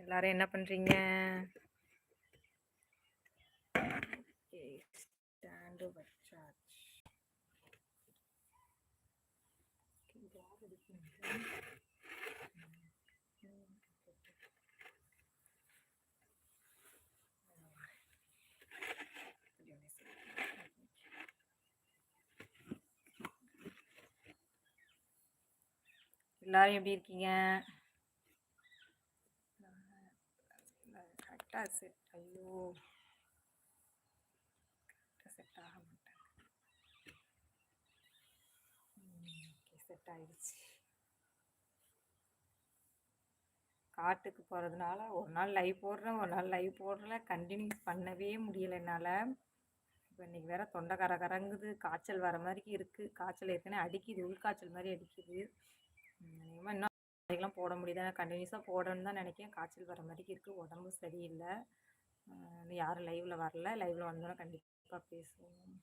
எல்லாரும் என்ன பண்றீங்க? ஸ்டாண்டு வச்சாச்சு. எல்லாரும் எப்படி இருக்கீங்க? கரெக்டா செட். ஐயோ, செட் ஆக மாட்டேன். செட் ஆயிடுச்சு. காட்டுக்கு போகிறதுனால ஒரு நாள் லைவ் போடுறேன், ஒரு நாள் லைவ் போடல, கண்டினியூ பண்ணவே முடியலை என்னால். இப்போ இன்றைக்கி வேற தொண்டை கரங்குது, காய்ச்சல் வர மாதிரி இருக்குது. காய்ச்சல் ஏற்கனவே அடிக்குது, உள்காய்ச்சல் மாதிரி அடிக்குது. அதிகமாக இன்னும் நாளைக்கெலாம் போட முடியுது, கண்டினியூஸாக போடணும்னு தான் நினைக்கிறேன். காய்ச்சல் வர மாதிரி இருக்குது, உடம்பு சரியில்லை. இன்னும் யாரும் லைவில் வரல. லைவில் வந்தோன்னா கண்டிப்பாக பேசுவோம்.